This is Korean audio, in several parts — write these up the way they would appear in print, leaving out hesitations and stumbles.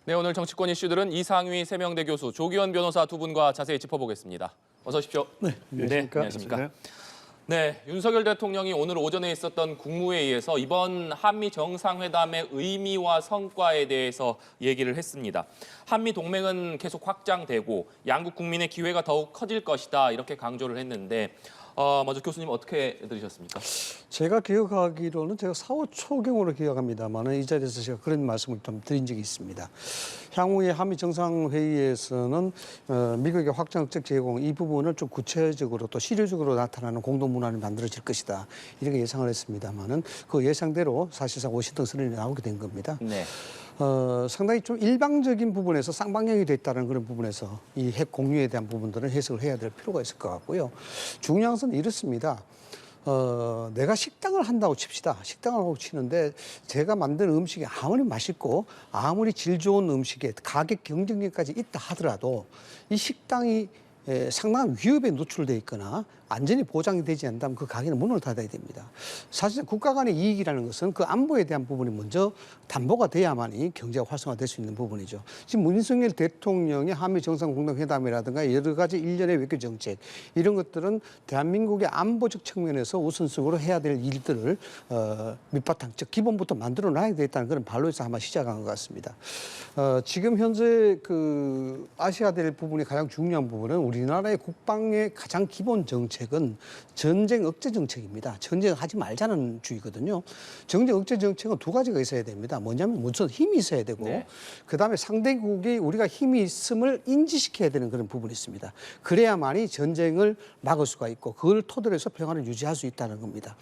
네, 오늘 정치권 이슈들은 이상휘 세명대 교수, 조기현 변호사 두 분과 자세히 짚어보겠습니다. 어서 오십시오. 네, 안녕하십니까. 안녕하십니까. 네, 윤석열 대통령이 오늘 오전에 있었던 국무회의에서 이번 한미 정상회담의 의미와 성과에 대해서 얘기를 했습니다. 한미 동맹은 계속 확장되고 양국 국민의 기회가 더욱 커질 것이다 이렇게 강조를 했는데 먼저 교수님 어떻게 들으셨습니까? 제가 기억하기로는 제가 4월 초경으로 기억합니다만 이 자리에서 제가 그런 말씀을 좀 드린 적이 있습니다. 향후에 한미 정상회의에서는 미국의 확장적 제공 이 부분을 좀 구체적으로 또 실효적으로 나타나는 공동문화를 만들어질 것이다. 이렇게 예상을 했습니다만은 그 예상대로 사실상 워싱턴 선언이 나오게 된 겁니다. 네. 상당히 좀 일방적인 부분에서 쌍방향이 됐다는 그런 부분에서 이 핵 공유에 대한 부분들은 해석을 해야 될 필요가 있을 것 같고요. 중요한 것은 이렇습니다. 내가 식당을 한다고 칩시다. 식당을 하고 치는데 제가 만든 음식이 아무리 맛있고 아무리 질 좋은 음식에 가격 경쟁력까지 있다 하더라도 이 식당이 상당한 위협에 노출돼 있거나 안전이 보장이 되지 않다면 그 가게는 문을 닫아야 됩니다. 사실 국가 간의 이익이라는 것은 그 안보에 대한 부분이 먼저 담보가 돼야만이 경제가 활성화될 수 있는 부분이죠. 지금 윤석열 대통령의 한미 정상공동회담이라든가 여러 가지 일련의 외교 정책 이런 것들은 대한민국의 안보적 측면에서 우선적으로 해야 될 일들을 밑바탕, 즉 기본부터 만들어 놔야 되겠다는 그런 반로에서 아마 시작한 것 같습니다. 지금 현재 그 아시아야 될 부분이 가장 중요한 부분은 우리나라의 국방의 가장 기본 정책은 전쟁 억제 정책입니다. 전쟁하지 말자는 주의거든요. 전쟁 억제 정책은 두 가지가 있어야 됩니다. 뭐냐면 우선 힘이 있어야 되고 네. 그다음에 상대국이 우리가 힘이 있음을 인지시켜야 되는 그런 부분이 있습니다. 그래야만이 전쟁을 막을 수가 있고 그걸 토대로 해서 평화를 유지할 수 있다는 겁니다.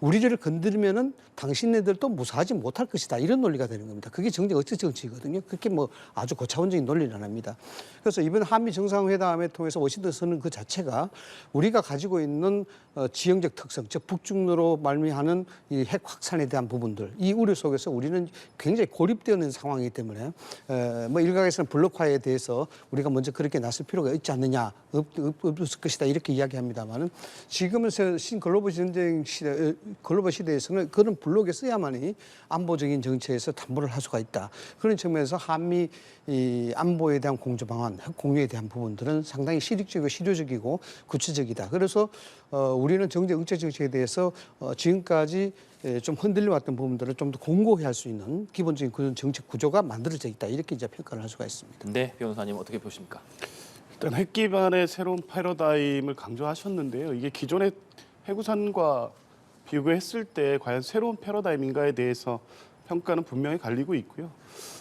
우리를 건드리면은 당신네들도 무사하지 못할 것이다. 이런 논리가 되는 겁니다. 그게 정책 억제 정치거든요. 그렇게 뭐 아주 고차원적인 논리는 아닙니다. 그래서 이번 한미 정상회담을 통해서 워싱턴 선언 그 자체가 우리가 가지고 있는 지형적 특성, 즉 북중로로 말미하는 이 핵 확산에 대한 부분들, 이 우려 속에서 우리는 굉장히 고립되어 있는 상황이기 때문에 뭐 일각에서는 블록화에 대해서 우리가 먼저 그렇게 나설 필요가 있지 않느냐, 없을 것이다 이렇게 이야기합니다만은 지금은 신글로벌 전쟁 시대, 글로벌 시대에서는 그런 블록에 써야만이 안보적인 정책에서 담보를 할 수가 있다. 그런 측면에서 한미 이 안보에 대한 공조 방안, 핵 공유에 대한 부분들은 상당히 실익적이고 실효적이고 구체적이다. 그래서 우리는 정책 억제 정책에 대해서 지금까지 좀 흔들려왔던 부분들을 좀 더 공고히 할 수 있는 기본적인 그런 정책 구조가 만들어져 있다. 이렇게 이제 평가를 할 수가 있습니다. 네, 변호사님 어떻게 보십니까? 일단 핵 기반의 새로운 패러다임을 강조하셨는데요. 이게 기존의 해구산과 비교했을 때 과연 새로운 패러다임인가에 대해서 평가는 분명히 갈리고 있고요.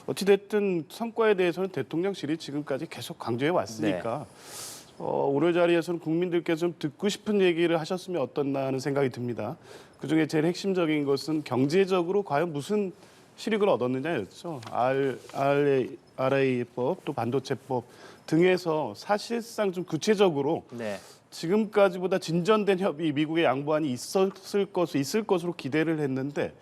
어찌됐든 성과에 대해서는 대통령실이 지금까지 계속 강조해 왔으니까 오늘 자리에서는 국민들께서 좀 듣고 싶은 얘기를 하셨으면 어떻나 하는 생각이 듭니다. 그중에 제일 핵심적인 것은 경제적으로 과연 무슨 실익을 얻었느냐였죠. RA법, 또 반도체법 등에서 사실상 좀 구체적으로 지금까지보다 진전된 협의, 미국의 양보안이 있을 것으로 기대를 했는데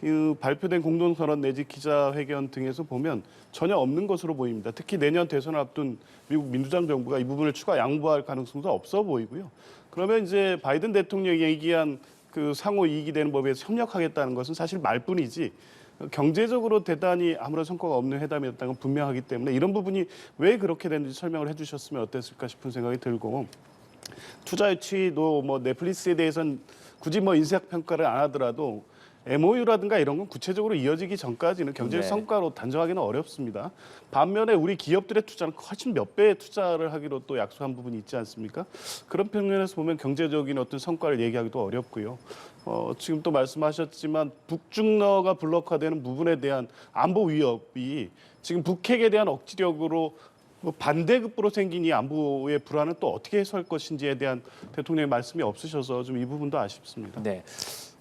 그 발표된 공동선언 내지 기자회견 등에서 보면 전혀 없는 것으로 보입니다. 특히 내년 대선을 앞둔 미국 민주당 정부가 이 부분을 추가 양보할 가능성도 없어 보이고요. 그러면 이제 바이든 대통령이 얘기한 그 상호 이익이 되는 법에서 협력하겠다는 것은 사실 말뿐이지 경제적으로 대단히 아무런 성과가 없는 회담이었다는 건 분명하기 때문에 이런 부분이 왜 그렇게 됐는지 설명을 해주셨으면 어땠을까 싶은 생각이 들고 투자 유치도 뭐 넷플릭스에 대해서는 굳이 뭐 인색 평가를 안 하더라도 MOU라든가 이런 건 구체적으로 이어지기 전까지는 경제적 성과로 단정하기는 어렵습니다. 반면에 우리 기업들의 투자는 훨씬 몇 배의 투자를 하기로 또 약속한 부분이 있지 않습니까? 그런 측면에서 보면 경제적인 어떤 성과를 얘기하기도 어렵고요. 지금 또 말씀하셨지만 북중러가 블록화되는 부분에 대한 안보 위협이 지금 북핵에 대한 억지력으로 반대급부로 생긴 이 안보의 불안은 또 어떻게 해소할 것인지에 대한 대통령의 말씀이 없으셔서 좀 이 부분도 아쉽습니다. 네.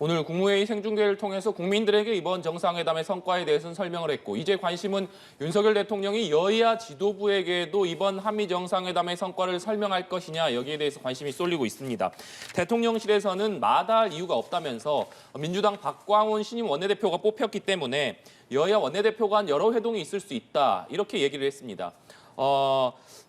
오늘 국무회의 생중계를 통해서 국민들에게 이번 정상회담의 성과에 대해서는 설명을 했고 이제 관심은 윤석열 대통령이 여야 지도부에게도 이번 한미 정상회담의 성과를 설명할 것이냐 여기에 대해서 관심이 쏠리고 있습니다. 대통령실에서는 마다할 이유가 없다면서 민주당 박광원 신임 원내대표가 뽑혔기 때문에 여야 원내대표 간 여러 회동이 있을 수 있다 이렇게 얘기를 했습니다.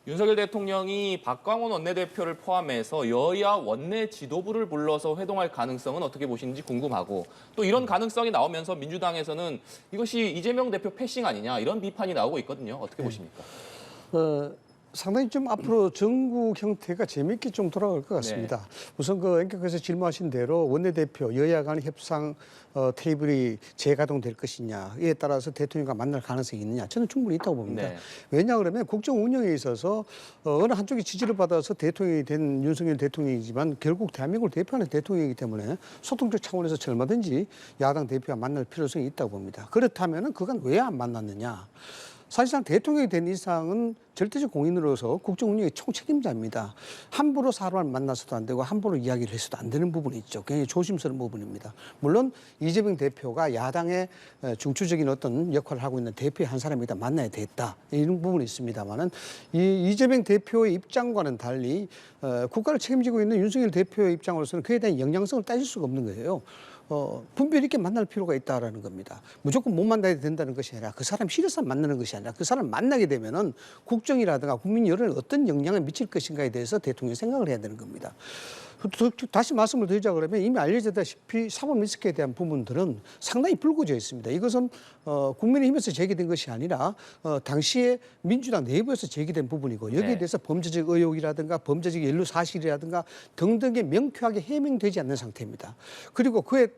윤석열 대통령이 박광원 원내대표를 포함해서 여야 원내 지도부를 불러서 회동할 가능성은 어떻게 보시는지 궁금하고 또 이런 가능성이 나오면서 민주당에서는 이것이 이재명 대표 패싱 아니냐 이런 비판이 나오고 있거든요. 어떻게 보십니까? 상당히 좀 앞으로 전국 형태가 재미있게 좀 돌아갈 것 같습니다. 우선 그 앵커께서 질문하신 대로 원내대표 여야 간 협상 테이블이 재가동될 것이냐 이에 따라서 대통령과 만날 가능성이 있느냐 저는 충분히 있다고 봅니다. 네. 왜냐 그러면 국정 운영에 있어서 어느 한쪽이 지지를 받아서 대통령이 된 윤석열 대통령이지만 결국 대한민국을 대표하는 대통령이기 때문에 소통적 차원에서 얼마든지 야당 대표와 만날 필요성이 있다고 봅니다. 그렇다면 그건 왜 안 만났느냐. 사실상 대통령이 된 이상은 절대적 공인으로서 국정 운영의 총책임자입니다. 함부로 사람을 만나서도 안 되고 함부로 이야기를 해서도 안 되는 부분이 있죠. 굉장히 조심스러운 부분입니다. 물론 이재명 대표가 야당의 중추적인 어떤 역할을 하고 있는 대표의 한 사람이다 만나야 됐다 이런 부분이 있습니다만은 이 이재명 대표의 입장과는 달리 국가를 책임지고 있는 윤석열 대표의 입장으로서는 그에 대한 영향성을 따질 수가 없는 거예요. 분별 있게 만날 필요가 있다라는 겁니다. 무조건 못 만나야 된다는 것이 아니라 그 사람 싫어서 만나는 것이 아니라 그 사람 만나게 되면은 국정이라든가 국민 여론에 어떤 영향을 미칠 것인가에 대해서 대통령이 생각을 해야 되는 겁니다. 다시 말씀을 드리자 그러면 이미 알려졌다시피 사법 리스크에 대한 부분들은 상당히 불거져 있습니다. 이것은 국민의힘에서 제기된 것이 아니라 당시에 민주당 내부에서 제기된 부분이고 여기에 대해서 범죄적 의혹이라든가 범죄적 연루 사실이라든가 등등의 명쾌하게 해명되지 않는 상태입니다. 그리고 그에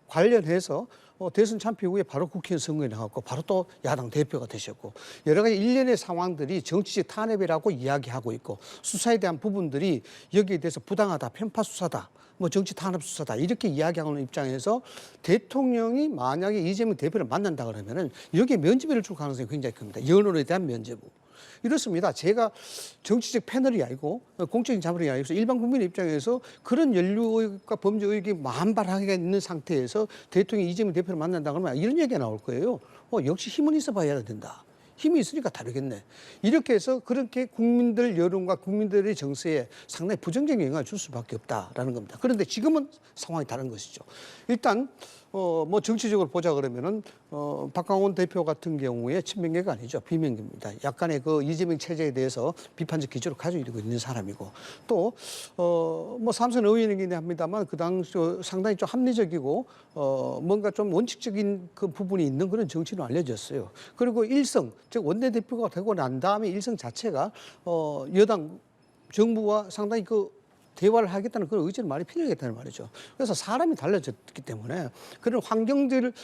관련해서 대선 참패 후에 바로 국회의원 선거에 나갔고 바로 또 야당 대표가 되셨고 여러 가지 일련의 상황들이 정치적 탄압이라고 이야기하고 있고 수사에 대한 부분들이 여기에 대해서 부당하다, 편파 수사다, 뭐 정치 탄압 수사다 이렇게 이야기하는 입장에서 대통령이 만약에 이재명 대표를 만난다 그러면은 여기에 면죄부를 줄 가능성이 굉장히 큽니다. 연론에 대한 면죄부. 이렇습니다. 제가 정치적 패널이 아니고 공적인 자문이 아니고 일반 국민의 입장에서 그런 연루 의혹과 범죄 의혹이 만발하게 있는 상태에서 대통령이 이재명 대표를 만난다 그러면 이런 얘기가 나올 거예요. 역시 힘은 있어 봐야 된다. 힘이 있으니까 다르겠네. 이렇게 해서 그렇게 국민들 여론과 국민들의 정세에 상당히 부정적인 영향을 줄 수밖에 없다라는 겁니다. 그런데 지금은 상황이 다른 것이죠. 일단 뭐 정치적으로 보자 그러면은 박광원 대표 같은 경우에 친명계가 아니죠. 비명계입니다. 약간의 그 이재명 체제에 대해서 비판적 기조를 가지고 있는 사람이고 또 뭐 삼선 의원이긴 합니다만 그 당시 상당히 좀 합리적이고 뭔가 좀 원칙적인 그 부분이 있는 그런 정치로 알려졌어요. 그리고 일성 즉 원내대표가 되고 난 다음에 일성 자체가 여당 정부와 상당히 그 대화를 하겠다는 그런 의지를 많이 필요하겠다는 말이죠. 그래서 사람이 달라졌기 때문에 그런 환경들을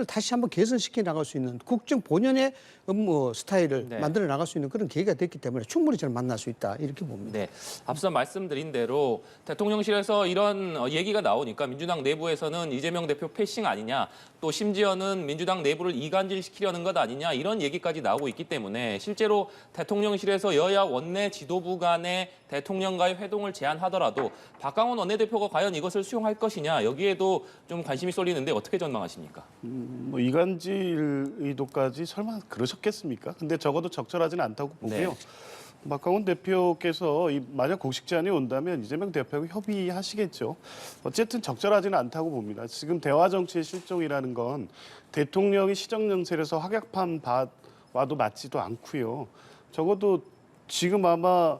다시 한번 개선시켜 나갈 수 있는 국정 본연의 업무 스타일을 만들어 나갈 수 있는 그런 계기가 됐기 때문에 충분히 저는 만날 수 있다 이렇게 봅니다. 네, 앞서 말씀드린 대로 대통령실에서 이런 얘기가 나오니까 민주당 내부에서는 이재명 대표 패싱 아니냐 또 심지어는 민주당 내부를 이간질시키려는 것 아니냐 이런 얘기까지 나오고 있기 때문에 실제로 대통령실에서 여야 원내 지도부 간의 대통령과의 회동을 제안하더라도 박광원 원내대표가 과연 이것을 수용할 것이냐 여기에도 좀 관심이 쏠리는데 어떻게 전망하십니까? 뭐 이간질 의도까지 설마 그러셨겠습니까? 근데 적어도 적절하지는 않다고 보고요. 박광원 대표께서 만약 공식 제안이 온다면 이재명 대표하고 협의하시겠죠. 어쨌든 적절하지는 않다고 봅니다. 지금 대화 정치의 실종이라는 건 대통령이 시정연설에서 확약한 바와도 맞지도 않고요. 적어도 지금 아마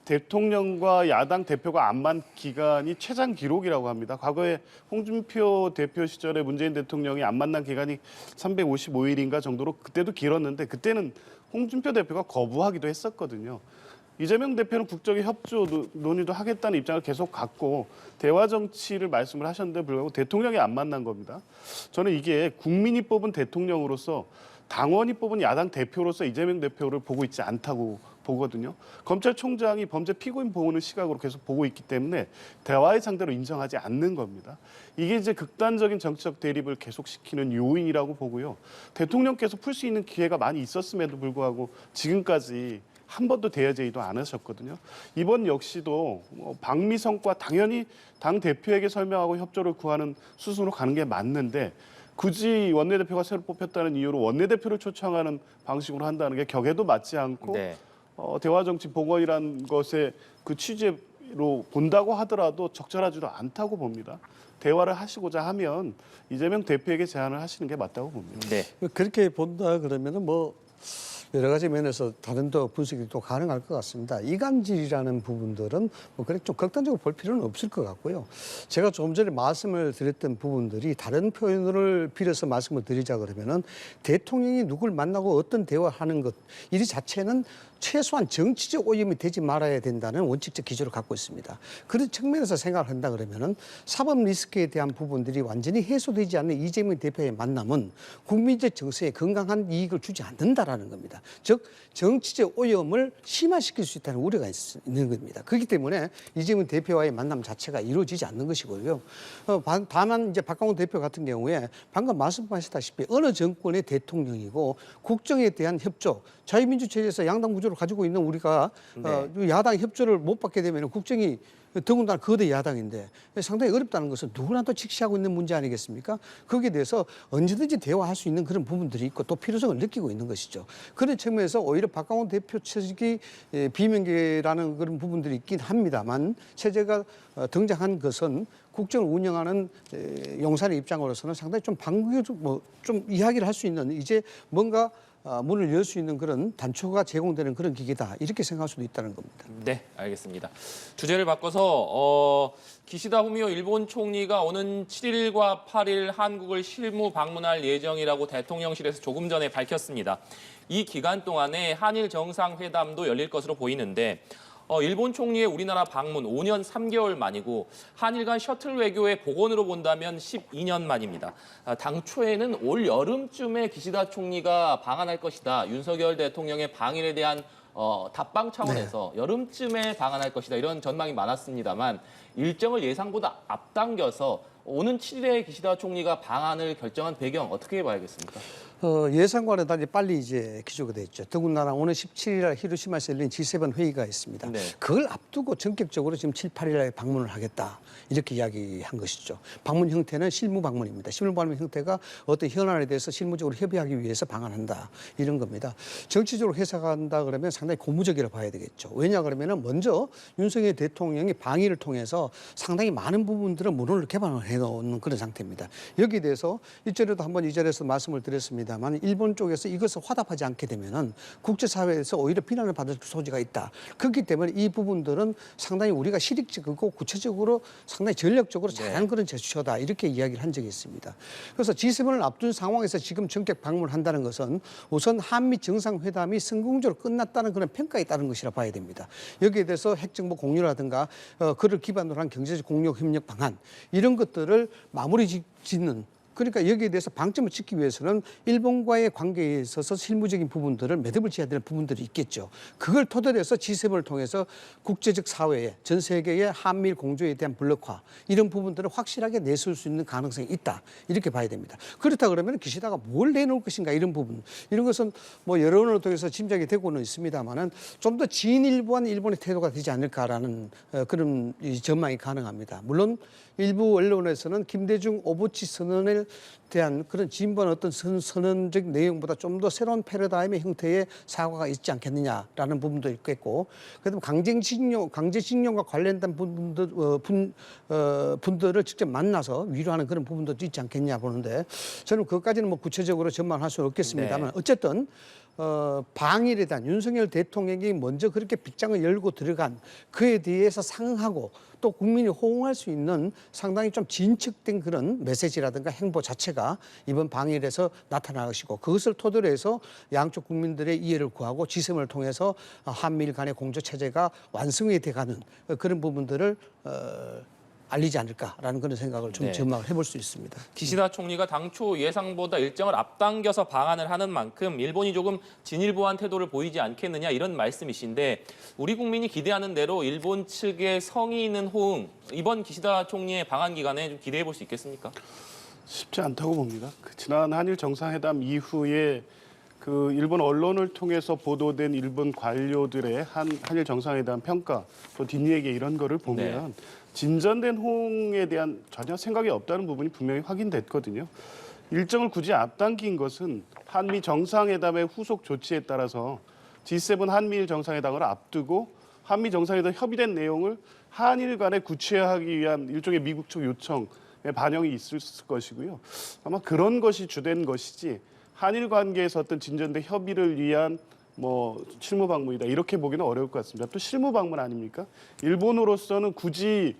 대통령과 야당 대표가 안 만 기간이 최장 기록이라고 합니다. 과거에 홍준표 대표 시절에 문재인 대통령이 안 만난 기간이 355일인가 정도로 그때도 길었는데 그때는 홍준표 대표가 거부하기도 했었거든요. 이재명 대표는 국정의 협조 논의도 하겠다는 입장을 계속 갖고 대화 정치를 말씀을 하셨는데 불구하고 대통령이 안 만난 겁니다. 저는 이게 국민이 뽑은 대통령으로서 당원이 뽑은 야당 대표로서 이재명 대표를 보고 있지 않다고 보거든요. 검찰총장이 범죄 피고인 보호는 시각으로 계속 보고 있기 때문에 대화의 상대로 인정하지 않는 겁니다. 이게 이제 극단적인 정치적 대립을 계속시키는 요인이라고 보고요. 대통령께서 풀 수 있는 기회가 많이 있었음에도 불구하고 지금까지 한 번도 대화 제의도 안 하셨거든요. 이번 역시도 박미성과 당연히 당 대표에게 설명하고 협조를 구하는 수순으로 가는 게 맞는데 굳이 원내대표가 새로 뽑혔다는 이유로 원내대표를 초청하는 방식으로 한다는 게 격에도 맞지 않고 대화정치 복원이라는 것의 그 취지로 본다고 하더라도 적절하지도 않다고 봅니다. 대화를 하시고자 하면 이재명 대표에게 제안을 하시는 게 맞다고 봅니다. 그렇게 본다 그러면은 뭐 여러 가지 면에서 다른 또 분석이 또 가능할 것 같습니다. 이간질이라는 부분들은 뭐 그렇게 좀 극단적으로 볼 필요는 없을 것 같고요. 제가 조금 전에 말씀을 드렸던 부분들이 다른 표현을 빌어서 말씀을 드리자 그러면은 대통령이 누굴 만나고 어떤 대화하는 것 이 자체는 최소한 정치적 오염이 되지 말아야 된다는 원칙적 기조를 갖고 있습니다. 그런 측면에서 생각을 한다 그러면은 사법 리스크에 대한 부분들이 완전히 해소되지 않는 이재명 대표의 만남은 국민적 정서에 건강한 이익을 주지 않는다라는 겁니다. 즉 정치적 오염을 심화시킬 수 있다는 우려가 있는 겁니다. 그렇기 때문에 이재명 대표와의 만남 자체가 이루어지지 않는 것이고요. 다만 이제 박광훈 대표 같은 경우에 방금 말씀하셨다시피 어느 정권의 대통령이고 국정에 대한 협조, 자유민주 체제에서 양당 구조를 가지고 있는 우리가 야당 협조를 못 받게 되면 국정이 더군다나 거대 야당인데 상당히 어렵다는 것은 누구나 또 직시하고 있는 문제 아니겠습니까? 거기에 대해서 언제든지 대화할 수 있는 그런 부분들이 있고 또 필요성을 느끼고 있는 것이죠. 그런 측면에서 오히려 박광훈 대표 체직이 비명계라는 그런 부분들이 있긴 합니다만 체제가 등장한 것은 국정을 운영하는 용산의 입장으로서는 상당히 좀 좀 이야기를 할 수 있는 이제 뭔가 문을 열 수 있는 그런 단초가 제공되는 그런 기계다 이렇게 생각할 수도 있다는 겁니다. 네, 알겠습니다. 주제를 바꿔서 기시다 후미오 일본 총리가 오는 7일과 8일 한국을 실무 방문할 예정이라고 대통령실에서 조금 전에 밝혔습니다. 이 기간 동안에 한일 정상회담도 열릴 것으로 보이는데 일본 총리의 우리나라 방문 5년 3개월 만이고 한일 간 셔틀 외교의 복원으로 본다면 12년 만입니다. 당초에는 올 여름쯤에 기시다 총리가 방한할 것이다. 윤석열 대통령의 방일에 대한 답방 차원에서 여름쯤에 방한할 것이다. 이런 전망이 많았습니다만 일정을 예상보다 앞당겨서 오는 7일에 기시다 총리가 방한을 결정한 배경 어떻게 봐야겠습니까? 예상과는 달리 빨리 이제 기조가 됐죠. 더군다나 오늘 17일 히로시마에서 열린 G7 회의가 있습니다. 네. 그걸 앞두고 전격적으로 지금 7, 8일에 방문을 하겠다. 이렇게 이야기한 것이죠. 방문 형태는 실무 방문입니다. 실무 방문 형태가 어떤 현안에 대해서 실무적으로 협의하기 위해서 방한한다. 이런 겁니다. 정치적으로 해석한다 그러면 상당히 고무적이라고 봐야 되겠죠. 왜냐 그러면은 먼저 윤석열 대통령이 방위를 통해서 상당히 많은 부분들은 문호를 개방을 해놓는 그런 상태입니다. 여기에 대해서 이전에도 한번 이 자리에서 말씀을 드렸습니다. 다만 일본 쪽에서 이것을 화답하지 않게 되면은 국제사회에서 오히려 비난을 받을 소지가 있다. 그렇기 때문에 이 부분들은 상당히 우리가 실익적이고 구체적으로 상당히 전략적으로 잘한 그런 제스처다. 이렇게 이야기를 한 적이 있습니다. 그래서 G7을 앞둔 상황에서 지금 전격 방문을 한다는 것은 우선 한미 정상회담이 성공적으로 끝났다는 그런 평가에 따른 것이라 봐야 됩니다. 여기에 대해서 핵정보 공유라든가 그를 기반으로 한 경제적 공유 협력 방안 이런 것들을 마무리 짓는 그러니까 여기에 대해서 방점을 찍기 위해서는 일본과의 관계에 있어서 실무적인 부분들을 매듭을 지어야 될 부분들이 있겠죠. 그걸 토대로 해서 G7을 통해서 국제적 사회에 전 세계의 한미일 공조에 대한 블록화 이런 부분들을 확실하게 내세울 수 있는 가능성이 있다. 이렇게 봐야 됩니다. 그렇다 그러면 기시다가 뭘 내놓을 것인가 이런 부분. 이런 것은 뭐 여론을 통해서 짐작이 되고는 있습니다만은 좀 더 진일보한 일본의 태도가 되지 않을까라는 그런 전망이 가능합니다. 물론 일부 언론에서는 김대중 오부치 선언에 대한 그런 진보한 어떤 선언적 내용보다 좀 더 새로운 패러다임의 형태의 사과가 있지 않겠느냐라는 부분도 있겠고, 그다음 강제징용과 관련된 분들을 직접 만나서 위로하는 그런 부분도 있지 않겠냐 보는데 저는 그것까지는 뭐 구체적으로 전망할 수는 없겠습니다만 어쨌든 방일에 대한 윤석열 대통령이 먼저 그렇게 빅장을 열고 들어간 그에 대해서 상응하고 또 국민이 호응할 수 있는 상당히 좀 진척된 그런 메시지라든가 행보 자체가 이번 방일에서 나타날 것이고 그것을 토대로 해서 양쪽 국민들의 이해를 구하고 G7을 통해서 한미일 간의 공조 체제가 완성이 돼가는 그런 부분들을 알리지 않을까라는 그런 생각을 좀 전망을 해볼 수 있습니다. 기시다 총리가 당초 예상보다 일정을 앞당겨서 방한을 하는 만큼 일본이 조금 진일보한 태도를 보이지 않겠느냐 이런 말씀이신데 우리 국민이 기대하는 대로 일본 측의 성의 있는 호응 이번 기시다 총리의 방한 기간에 좀 기대해 볼 수 있겠습니까? 쉽지 않다고 봅니다. 지난 한일 정상회담 이후에 그 일본 언론을 통해서 보도된 일본 관료들의 한일 정상회담 평가 또 뒷얘기 이런 거를 보면 진전된 호응에 대한 전혀 생각이 없다는 부분이 분명히 확인됐거든요. 일정을 굳이 앞당긴 것은 한미 정상회담의 후속 조치에 따라서 G7 한미일 정상회담을 앞두고 한미 정상회담 협의된 내용을 한일 간에 구체화하기 위한 일종의 미국 측 요청의 반영이 있을 것이고요. 아마 그런 것이 주된 것이지 한일 관계에서 어떤 진전된 협의를 위한 뭐 실무 방문이다 이렇게 보기는 어려울 것 같습니다. 또 실무 방문 아닙니까? 일본으로서는 굳이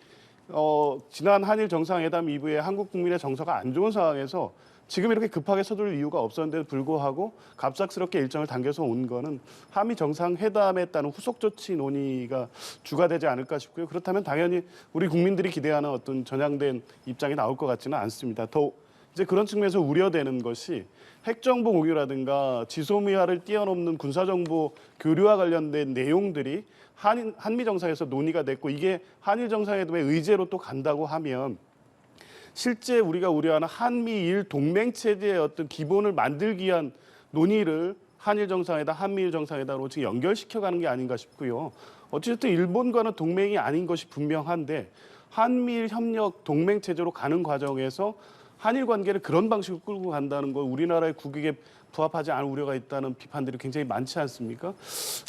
지난 한일 정상회담 이후에 한국 국민의 정서가 안 좋은 상황에서 지금 이렇게 급하게 서둘 이유가 없었는데도 불구하고 갑작스럽게 일정을 당겨서 온 거는 한미 정상회담에 따른 후속 조치 논의가 주가 되지 않을까 싶고요. 그렇다면 당연히 우리 국민들이 기대하는 어떤 전향된 입장이 나올 것 같지는 않습니다. 더 이제 그런 측면에서 우려되는 것이 핵정보 공유라든가 지소미아를 뛰어넘는 군사정보 교류와 관련된 내용들이 한미 정상에서 논의가 됐고 이게 한일 정상회담의 의제로 또 간다고 하면 실제 우리가 우려하는 한미일 동맹 체제의 어떤 기본을 만들기 위한 논의를 한일 정상회담, 한미일 정상회담으로 지금 연결시켜가는 게 아닌가 싶고요. 어쨌든 일본과는 동맹이 아닌 것이 분명한데 한미일 협력 동맹 체제로 가는 과정에서 한일 관계를 그런 방식으로 끌고 간다는 건 우리나라의 국익에 부합하지 않을 우려가 있다는 비판들이 굉장히 많지 않습니까?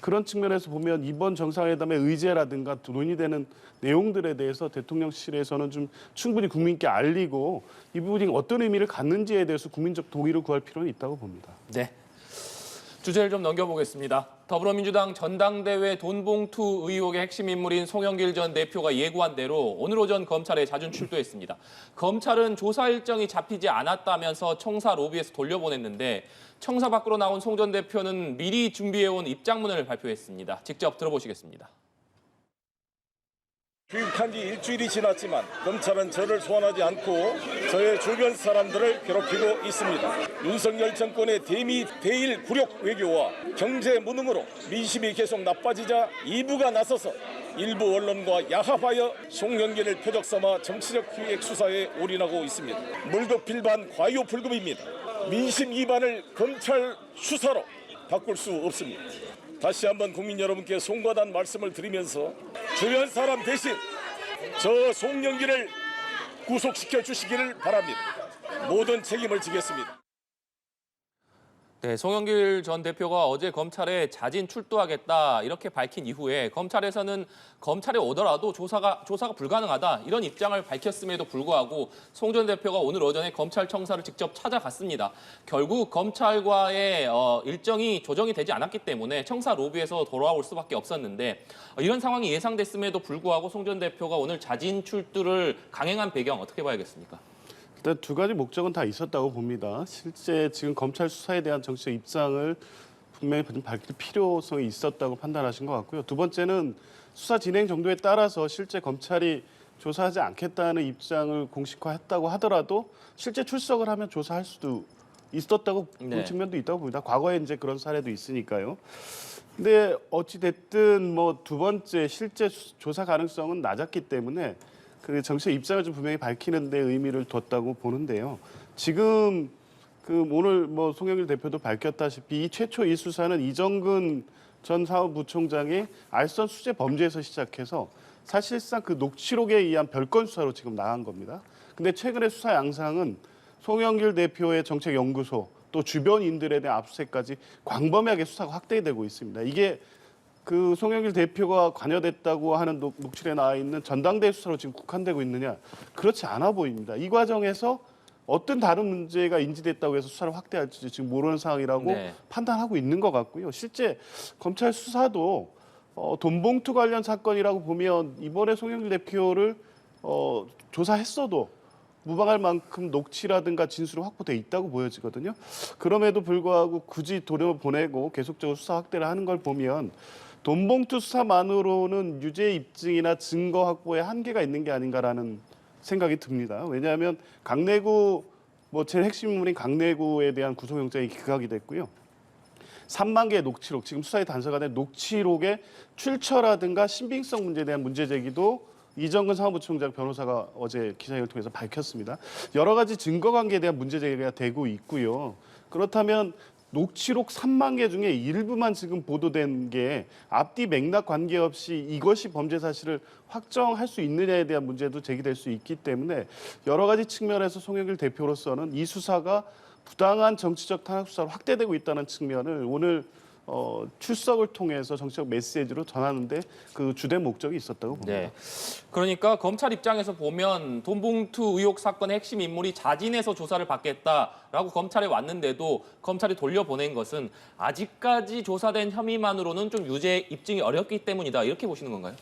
그런 측면에서 보면 이번 정상회담의 의제라든가 논의되는 내용들에 대해서 대통령실에서는 좀 충분히 국민께 알리고 이 부분이 어떤 의미를 갖는지에 대해서 국민적 동의를 구할 필요는 있다고 봅니다. 네. 주제를 좀 넘겨보겠습니다. 더불어민주당 전당대회 돈봉투 의혹의 핵심 인물인 송영길 전 대표가 예고한 대로 오늘 오전 검찰에 자진 출두했습니다. 검찰은 조사 일정이 잡히지 않았다면서 청사 로비에서 돌려보냈는데 청사 밖으로 나온 송 전 대표는 미리 준비해온 입장문을 발표했습니다. 직접 들어보시겠습니다. 귀국한 지 일주일이 지났지만 검찰은 저를 소환하지 않고 저의 주변 사람들을 괴롭히고 있습니다. 윤석열 정권의 대일 굴욕 외교와 경제 무능으로 민심이 계속 나빠지자 일부가 나서서 일부 언론과 야합하여 송영길을 표적 삼아 정치적 기획 수사에 올인하고 있습니다. 물급필반 과유불급입니다. 민심 위반을 검찰 수사로 바꿀 수 없습니다. 다시 한번 국민 여러분께 송구하다는 말씀을 드리면서 주변 사람 대신 저 송영길을 구속시켜 주시기를 바랍니다. 모든 책임을 지겠습니다. 네, 송영길 전 대표가 어제 검찰에 자진 출두하겠다 이렇게 밝힌 이후에 검찰에서는 검찰에 오더라도 조사가 불가능하다 이런 입장을 밝혔음에도 불구하고 송 전 대표가 오늘 오전에 검찰 청사를 직접 찾아갔습니다. 결국 검찰과의 일정이 조정이 되지 않았기 때문에 청사 로비에서 돌아올 수밖에 없었는데 이런 상황이 예상됐음에도 불구하고 송 전 대표가 오늘 자진 출두를 강행한 배경 어떻게 봐야겠습니까? 일단 두 가지 목적은 다 있었다고 봅니다. 실제 지금 검찰 수사에 대한 정치적 입장을 분명히 좀 밝힐 필요성이 있었다고 판단하신 것 같고요. 두 번째는 수사 진행 정도에 따라서 실제 검찰이 조사하지 않겠다는 입장을 공식화했다고 하더라도 실제 출석을 하면 조사할 수도 있었다고 보는 측면도 있다고 봅니다. 과거에 이제 그런 사례도 있으니까요. 근데 어찌 됐든 뭐 두 번째 실제 조사 가능성은 낮았기 때문에 그 정치적 입장을 좀 분명히 밝히는 데 의미를 뒀다고 보는데요. 지금 그 오늘 뭐 송영길 대표도 밝혔다시피 최초 이 수사는 이정근 전 사무부총장의 알선 수재 범죄에서 시작해서 사실상 그 녹취록에 의한 별건 수사로 지금 나간 겁니다. 근데 최근의 수사 양상은 송영길 대표의 정책연구소 또 주변인들에 대한 압수수색까지 광범위하게 수사가 확대되고 있습니다. 이게 그 송영길 대표가 관여됐다고 하는 녹취록에 나와 있는 전당대회 수사로 지금 국한되고 있느냐? 그렇지 않아 보입니다. 이 과정에서 어떤 다른 문제가 인지됐다고 해서 수사를 확대할지 지금 모르는 상황이라고 판단하고 있는 것 같고요. 실제 검찰 수사도 돈봉투 관련 사건이라고 보면 이번에 송영길 대표를 조사했어도 무방할 만큼 녹취라든가 진술이 확보돼 있다고 보여지거든요. 그럼에도 불구하고 굳이 돌려보내고 계속적으로 수사 확대를 하는 걸 보면 돈봉투 수사만으로는 유죄 입증이나 증거 확보에 한계가 있는 게 아닌가라는 생각이 듭니다. 왜냐하면 강내구 제일 핵심 인물인 강내구에 대한 구속영장이 기각이 됐고요. 3만 개의 녹취록, 지금 수사에 단서가 된 녹취록의 출처라든가 신빙성 문제에 대한 문제 제기도 이정근 사무부총장 변호사가 어제 기자회견을 통해서 밝혔습니다. 여러 가지 증거 관계에 대한 문제 제기가 되고 있고요. 그렇다면 녹취록 3만 개 중에 일부만 지금 보도된 게 앞뒤 맥락 관계없이 이것이 범죄 사실을 확정할 수 있느냐에 대한 문제도 제기될 수 있기 때문에 여러 가지 측면에서 송영길 대표로서는 이 수사가 부당한 정치적 탄압 수사로 확대되고 있다는 측면을 오늘 출석을 통해서 정치적 메시지로 전하는데 그 주된 목적이 있었다고 봅니다. 네. 그러니까 검찰 입장에서 보면 돈봉투 의혹 사건의 핵심 인물이 자진해서 조사를 받겠다라고 검찰에 왔는데도 검찰이 돌려보낸 것은 아직까지 조사된 혐의만으로는 좀 유죄 입증이 어렵기 때문이다. 이렇게 보시는 건가요?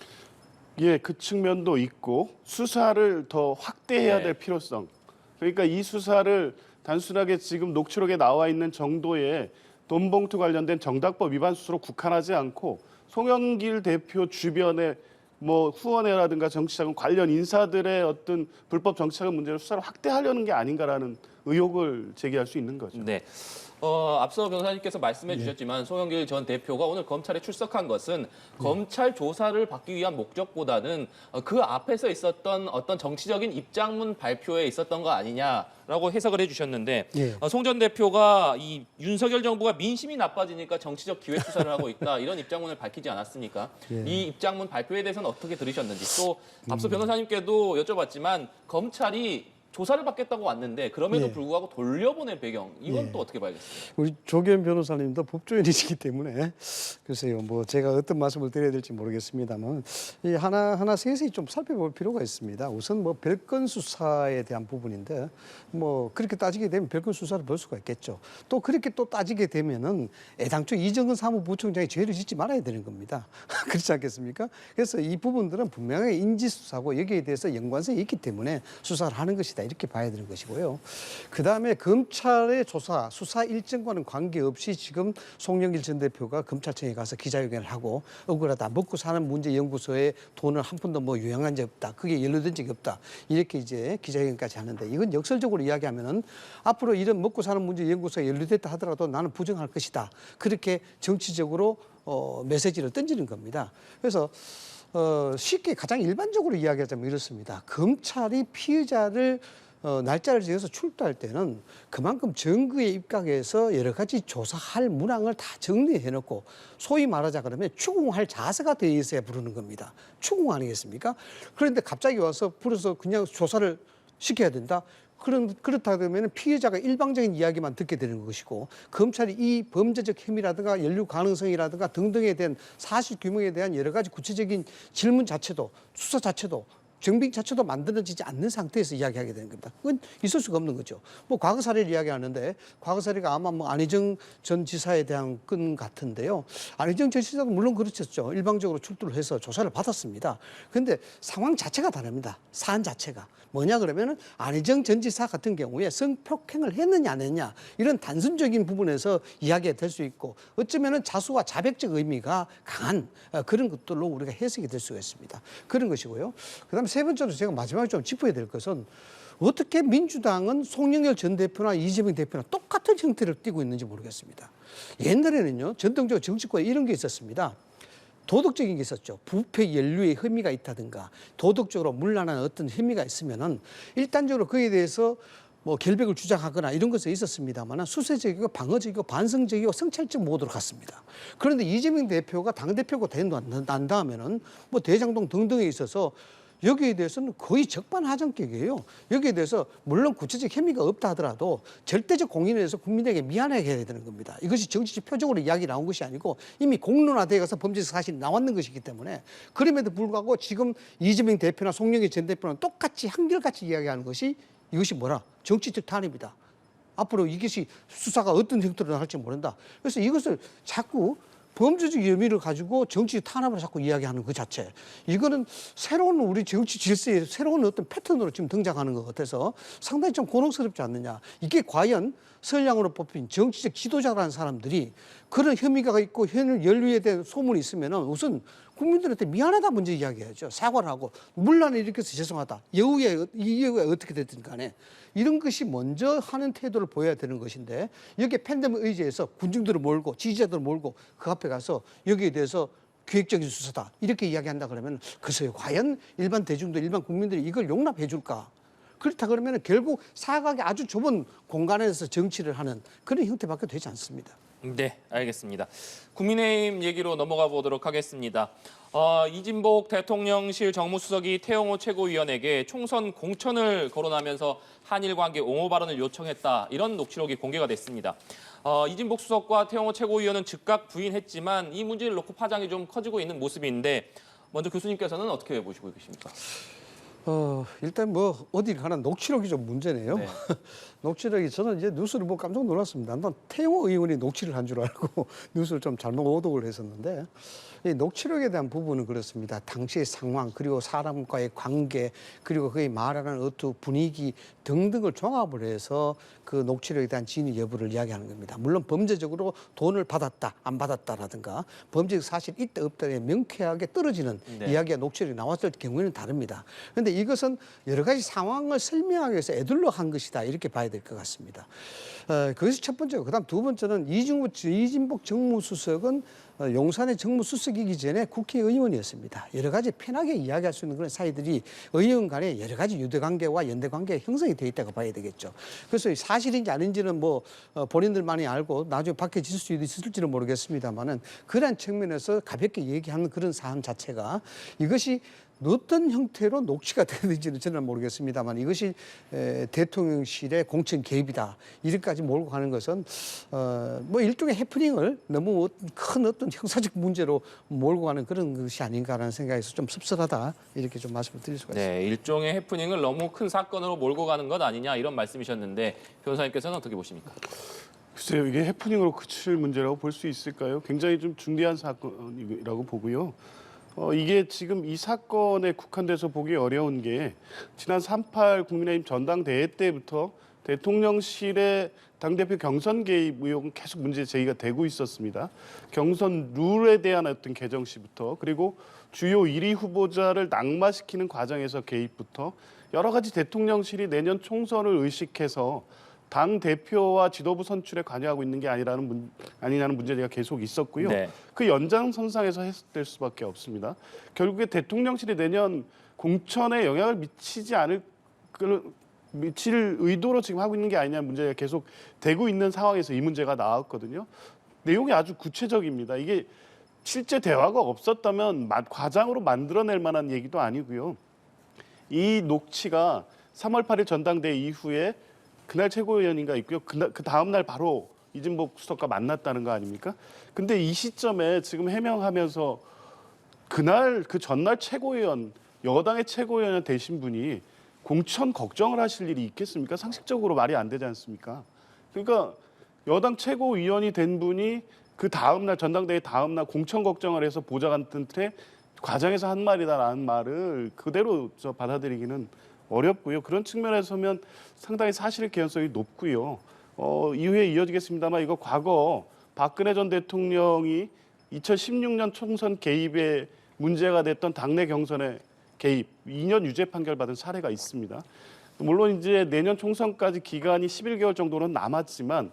예, 그 측면도 있고 수사를 더 확대해야 될 필요성. 그러니까 이 수사를 단순하게 지금 녹취록에 나와 있는 정도의 돈봉투 관련된 정당법 위반 수수로 국한하지 않고 송영길 대표 주변에 뭐 후원회라든가 정치자금 관련 인사들의 어떤 불법 정치자금 문제를 수사를 확대하려는 게 아닌가라는 의혹을 제기할 수 있는 거죠. 네. 앞서 변호사님께서 말씀해 주셨지만 송영길 전 대표가 오늘 검찰에 출석한 것은 검찰 조사를 받기 위한 목적보다는 그 앞에서 있었던 어떤 정치적인 입장문 발표에 있었던 거 아니냐라고 해석을 해주셨는데 송 전 대표가 이 윤석열 정부가 민심이 나빠지니까 정치적 기회 수사를 하고 있다 이런 입장문을 밝히지 않았습니까? 이 입장문 발표에 대해서는 어떻게 들으셨는지 또 앞서 변호사님께도 여쭤봤지만 검찰이 조사를 받겠다고 왔는데 그럼에도 불구하고 돌려보낸 배경 이건 또 어떻게 봐야겠습니까? 우리 조계현 변호사님도 법조인이시기 때문에 글쎄요, 뭐 제가 어떤 말씀을 드려야 될지 모르겠습니다만 이 하나 세세히 좀 살펴볼 필요가 있습니다. 우선 뭐 별건 수사에 대한 부분인데 뭐 그렇게 따지게 되면 별건 수사를 볼 수가 있겠죠. 또 그렇게 또 따지게 되면은 애당초 이정근 사무부총장이 죄를 짓지 말아야 되는 겁니다. 그렇지 않겠습니까? 그래서 이 부분들은 분명히 인지 수사고 여기에 대해서 연관성이 있기 때문에 수사를 하는 것이다. 이렇게 봐야 되는 것이고요. 그다음에 검찰의 조사, 수사 일정과는 관계없이 지금 송영길 전 대표가 검찰청에 가서 기자회견을 하고 억울하다. 먹고 사는 문제 연구소에 돈을 한 푼도 뭐 유용한 적 없다. 그게 연루된 적이 없다. 이렇게 이제 기자회견까지 하는데 이건 역설적으로 이야기하면은 앞으로 이런 먹고 사는 문제 연구소에 연루됐다 하더라도 나는 부정할 것이다. 그렇게 정치적으로 메시지를 던지는 겁니다. 그래서 쉽게 가장 일반적으로 이야기하자면 이렇습니다. 검찰이 피의자를 날짜를 정해서 출두할 때는 그만큼 증거에 입각해서 여러 가지 조사할 문항을 다 정리해놓고 소위 말하자 그러면 추궁할 자세가 되어 있어야 부르는 겁니다. 추궁 아니겠습니까? 그런데 갑자기 와서 불러서 그냥 조사를 시켜야 된다? 그렇다 그러면 피해자가 일방적인 이야기만 듣게 되는 것이고 검찰이 이 범죄적 혐의라든가 연루 가능성이라든가 등등에 대한 사실 규명에 대한 여러 가지 구체적인 질문 자체도 수사 자체도 정빙 자체도 만들어지지 않는 상태에서 이야기하게 되는 겁니다. 그건 있을 수가 없는 거죠. 뭐 과거 사례를 이야기하는데 과거 사례가 아마 뭐 안희정 전 지사에 대한 건 같은데요. 안희정 전 지사도 물론 그렇겠죠. 일방적으로 출두를 해서 조사를 받았습니다. 그런데 상황 자체가 다릅니다. 사안 자체가. 뭐냐 그러면은 안희정 전 지사 같은 경우에 성폭행을 했느냐 안 했느냐 이런 단순적인 부분에서 이야기가 될 수 있고 어쩌면은 자수와 자백적 의미가 강한 그런 것들로 우리가 해석이 될 수가 있습니다. 그런 것이고요. 그다음에 세 번째로 제가 마지막에 좀 짚어야 될 것은 어떻게 민주당은 송영길 전 대표나 이재명 대표나 똑같은 형태를 띠고 있는지 모르겠습니다. 옛날에는요 전통적으로 정치권에 이런 게 있었습니다. 도덕적인 게 있었죠. 부패 연루의 혐의가 있다든가 도덕적으로 문란한 어떤 혐의가 있으면은 일단적으로 그에 대해서 뭐 결백을 주장하거나 이런 것이 있었습니다만 수세적이고 방어적이고 반성적이고 성찰적 모드로 갔습니다. 그런데 이재명 대표가 당대표가 난 다음에는 뭐 대장동 등등에 있어서 여기에 대해서는 거의 적반하장격이에요. 여기에 대해서 물론 구체적 혐의가 없다 하더라도 절대적 공인에 대해서 국민에게 미안하게 해야 되는 겁니다. 이것이 정치적 표적으로 이야기 나온 것이 아니고 이미 공론화되어 가서 범죄적 사실이 나왔는 것이기 때문에 그럼에도 불구하고 지금 이재명 대표나 송영길 전 대표는 똑같이 한결같이 이야기하는 것이 이것이 뭐라? 정치적 탄압이다. 앞으로 이것이 수사가 어떤 형태로 나갈지 모른다. 그래서 이것을 자꾸 범죄적 혐의를 가지고 정치 탄압을 자꾸 이야기하는 그 자체. 이거는 새로운 우리 정치 질서의 새로운 어떤 패턴으로 지금 등장하는 것 같아서 상당히 좀 곤혹스럽지 않느냐. 이게 과연 선량으로 뽑힌 정치적 지도자라는 사람들이 그런 혐의가 있고 연루에 대한 소문이 있으면 우선 국민들한테 미안하다 먼저 이야기해야죠. 사과를 하고 문란을 일으켜서 죄송하다. 이후에 어떻게 됐든 간에 이런 것이 먼저 하는 태도를 보여야 되는 것인데 여기에 팬덤에 의지해서 군중들을 몰고 지지자들을 몰고 그 앞에 가서 여기에 대해서 기획적인 수사다. 이렇게 이야기한다 그러면 글쎄요. 과연 일반 대중들, 일반 국민들이 이걸 용납해 줄까? 그렇다 그러면 결국 사각의 아주 좁은 공간에서 정치를 하는 그런 형태밖에 되지 않습니다. 네, 알겠습니다. 국민의힘 얘기로 넘어가 보도록 하겠습니다. 이진복 대통령실 정무수석이 태영호 최고위원에게 총선 공천을 거론하면서 한일 관계 옹호 발언을 요청했다. 이런 녹취록이 공개가 됐습니다. 이진복 수석과 태영호 최고위원은 즉각 부인했지만 이 문제를 놓고 파장이 좀 커지고 있는 모습인데 먼저 교수님께서는 어떻게 보시고 계십니까? 일단 뭐 어딜 가나 녹취록이 좀 문제네요. 네. 녹취록이 저는 이제 뉴스를 보고 깜짝 놀랐습니다. 난 태영호 의원이 녹취를 한 줄 알고 뉴스를 좀 잘못 오독을 했었는데 이 녹취록에 대한 부분은 그렇습니다. 당시의 상황 그리고 사람과의 관계 그리고 그의 말하는 어떤 분위기 등등을 종합을 해서 그 녹취록에 대한 진위 여부를 이야기하는 겁니다. 물론 범죄적으로 돈을 받았다 안 받았다라든가 범죄적 사실 있다 없다에 명쾌하게 떨어지는 이야기가 녹취록이 나왔을 경우에는 다릅니다. 그런데 이것은 여러 가지 상황을 설명하기 위해서 애들로 한 것이다 이렇게 봐야 될 것 같습니다. 그것이 첫 번째고 그다음 두 번째는 이진복 정무수석은 용산의 정무수석이기 전에 국회의원이었습니다. 여러 가지 편하게 이야기할 수 있는 그런 사이들이 의원 간에 여러 가지 유대관계와 연대관계가 형성이 되어 있다고 봐야 되겠죠. 그래서 사실인지 아닌지는 뭐 본인들만이 알고 나중에 밝혀질 수 있을지는 모르겠습니다만은 그런 측면에서 가볍게 얘기하는 그런 사안 자체가 이것이 어떤 형태로 녹취가 되는지는 저는 모르겠습니다만 이것이 대통령실의 공천 개입이다 이렇게까지 몰고 가는 것은 뭐 일종의 해프닝을 너무 큰 어떤 형사적 문제로 몰고 가는 그런 것이 아닌가라는 생각에서 좀 씁쓸하다 이렇게 좀 말씀을 드릴 수가 있습니다. 네, 일종의 해프닝을 너무 큰 사건으로 몰고 가는 것 아니냐 이런 말씀이셨는데 변호사님께서는 어떻게 보십니까? 글쎄요, 이게 해프닝으로 그칠 문제라고 볼 수 있을까요? 굉장히 좀 중대한 사건이라고 보고요. 이게 지금 이 사건에 국한돼서 보기 어려운 게 지난 3.8 국민의힘 전당대회 때부터 대통령실의 당대표 경선 개입 의혹은 계속 문제 제기가 되고 있었습니다. 경선 룰에 대한 어떤 개정 시부터 그리고 주요 1위 후보자를 낙마시키는 과정에서 개입부터 여러 가지 대통령실이 내년 총선을 의식해서 당 대표와 지도부 선출에 관여하고 있는 게 아니냐는 문제가 계속 있었고요. 네. 그 연장선상에서 해석될 수밖에 없습니다. 결국에 대통령실이 내년 공천에 영향을 미칠 의도로 지금 하고 있는 게 아니냐는 문제가 계속 되고 있는 상황에서 이 문제가 나왔거든요. 내용이 아주 구체적입니다. 이게 실제 대화가 없었다면 과장으로 만들어낼 만한 얘기도 아니고요. 이 녹취가 3월 8일 전당대회 이후에 그날 최고위원인가 있고요. 그 다음 날 바로 이진복 수석과 만났다는 거 아닙니까? 근데 이 시점에 지금 해명하면서 그 전날 최고위원, 여당의 최고위원 되신 분이 공천 걱정을 하실 일이 있겠습니까? 상식적으로 말이 안 되지 않습니까? 그러니까 여당 최고위원이 된 분이 그 다음 날 전당대회 다음 날 공천 걱정을 해서 보좌관한테 과장해서 한 말이다라는 말을 그대로 받아들이기는 어렵고요. 그런 측면에서면 상당히 사실 개연성이 높고요. 이후에 이어지겠습니다만 이거 과거 박근혜 전 대통령이 2016년 총선 개입에 문제가 됐던 당내 경선에 개입, 2년 유죄 판결 받은 사례가 있습니다. 물론 이제 내년 총선까지 기간이 11개월 정도는 남았지만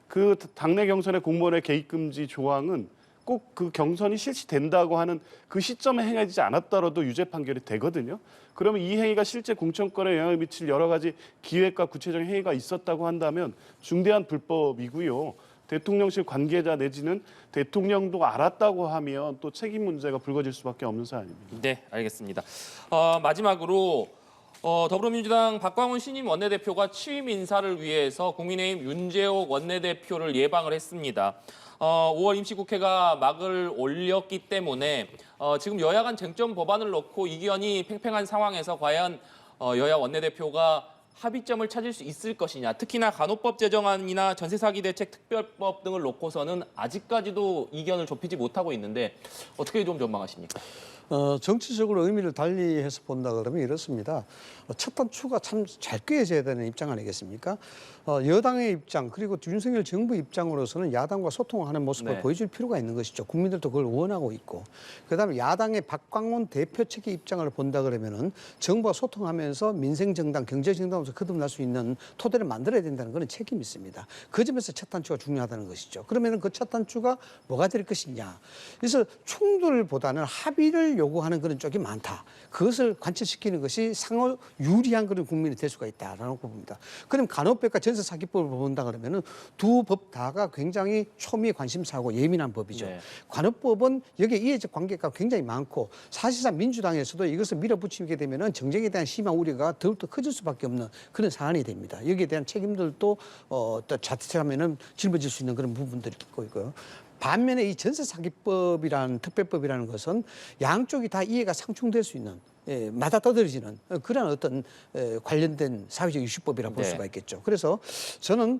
그 당내 경선의 공무원의 개입 금지 조항은 꼭 그 경선이 실시된다고 하는 그 시점에 행해지지 않았더라도 유죄 판결이 되거든요. 그러면 이 행위가 실제 공천권에 영향을 미칠 여러 가지 기획과 구체적인 행위가 있었다고 한다면 중대한 불법이고요. 대통령실 관계자 내지는 대통령도 알았다고 하면 또 책임 문제가 불거질 수밖에 없는 사안입니다. 네, 알겠습니다. 마지막으로 더불어민주당 박광훈 신임 원내대표가 취임 인사를 위해서 국민의힘 윤재옥 원내대표를 예방을 했습니다. 5월 임시국회가 막을 올렸기 때문에 지금 여야 간 쟁점 법안을 놓고 이견이 팽팽한 상황에서 과연 여야 원내대표가 합의점을 찾을 수 있을 것이냐. 특히나 간호법 제정안이나 전세사기 대책 특별법 등을 놓고서는 아직까지도 이견을 좁히지 못하고 있는데 어떻게 좀 전망하십니까? 정치적으로 의미를 달리해서 본다 그러면 이렇습니다. 첫 단추가 참 잘 꿰어져야 되는 입장 아니겠습니까? 여당의 입장 그리고 윤석열 정부 입장으로서는 야당과 소통하는 모습을 네. 보여줄 필요가 있는 것이죠. 국민들도 그걸 원하고 있고. 그다음에 야당의 박광훈 대표 측의 입장을 본다 그러면은 정부와 소통하면서 민생정당, 경제정당으로서 거듭날 수 있는 토대를 만들어야 된다는 그런 책임이 있습니다. 그 점에서 첫 단추가 중요하다는 것이죠. 그러면은 그 첫 단추가 뭐가 될 것이냐. 그래서 충돌보다는 합의를 개선을 요구하는 그런 쪽이 많다. 그것을 관철시키는 것이 상호 유리한 그런 국민이 될 수가 있다라고 봅니다. 그럼 간호법과 전세사기법을 본다 그러면은 두 법 다가 굉장히 초미의 관심사고 예민한 법이죠. 네. 간호법은 여기에 이해적 관계가 굉장히 많고 사실상 민주당에서도 이것을 밀어붙이게 되면은 정쟁에 대한 심한 우려가 더욱더 커질 수밖에 없는 그런 사안이 됩니다. 여기에 대한 책임들도 또 자칫하면은 짊어질 수 있는 그런 부분들이 있고요. 반면에 이 전세사기법이라는 특별법이라는 것은 양쪽이 다 이해가 상충될 수 있는 맞아떨어지는 그런 어떤 관련된 사회적 이슈법이라고 볼 네. 수가 있겠죠. 그래서 저는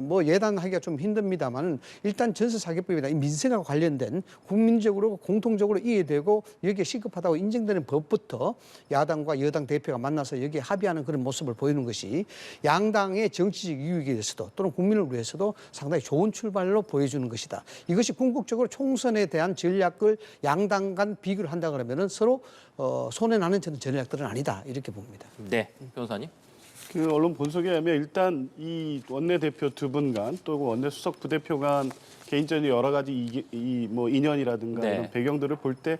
뭐 예단하기가 좀 힘듭니다만은 일단 전세사기법이나 이 민생과 관련된 국민적으로 공통적으로 이해되고 여기에 시급하다고 인정되는 법부터 야당과 여당 대표가 만나서 여기에 합의하는 그런 모습을 보이는 것이 양당의 정치적 이익에 대해서도 또는 국민을 위해서도 상당히 좋은 출발로 보여주는 것이다. 이것이 궁극적으로 총선에 대한 전략을 양당 간 비교를 한다 그러면은 서로 손해나는 저는 전략들은 아니다 이렇게 봅니다. 네, 변호사님. 그 언론 분석에 의하면 일단 이 원내대표 두 분 간 또 원내수석 부대표 간 개인적인 여러 가지 뭐 인연이라든가 네. 이런 배경들을 볼 때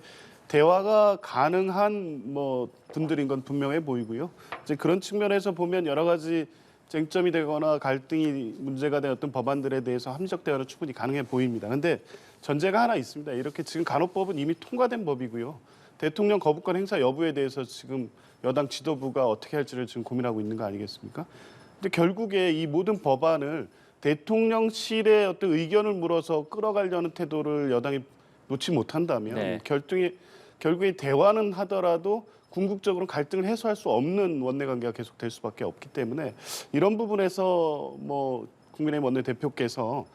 대화가 가능한 뭐 분들인 건 분명해 보이고요. 이제 그런 측면에서 보면 여러 가지 쟁점이 되거나 갈등이 문제가 된 어떤 법안들에 대해서 합리적 대화는 충분히 가능해 보입니다. 근데 전제가 하나 있습니다. 이렇게 지금 간호법은 이미 통과된 법이고요. 대통령 거부권 행사 여부에 대해서 지금 여당 지도부가 어떻게 할지를 지금 고민하고 있는 거 아니겠습니까? 근데 결국에 이 모든 법안을 대통령실의 어떤 의견을 물어서 끌어가려는 태도를 여당이 놓지 못한다면 네. 결국에 대화는 하더라도 궁극적으로 갈등을 해소할 수 없는 원내 관계가 계속될 수밖에 없기 때문에 이런 부분에서 뭐 국민의힘 원내대표께서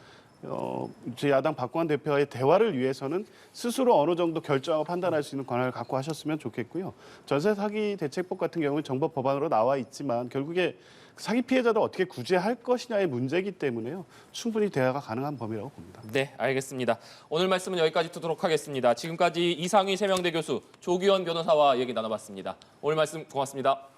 제 야당 박광한 대표와의 대화를 위해서는 스스로 어느 정도 결정하고 판단할 수 있는 권한을 갖고 하셨으면 좋겠고요. 전세 사기 대책법 같은 경우는 정법 법안으로 나와 있지만 결국에 사기 피해자들 어떻게 구제할 것이냐의 문제이기 때문에요. 충분히 대화가 가능한 범위라고 봅니다. 네, 알겠습니다. 오늘 말씀은 여기까지 듣도록 하겠습니다. 지금까지 이상희 세명대 교수, 조기원 변호사와 얘기 나눠봤습니다. 오늘 말씀 고맙습니다.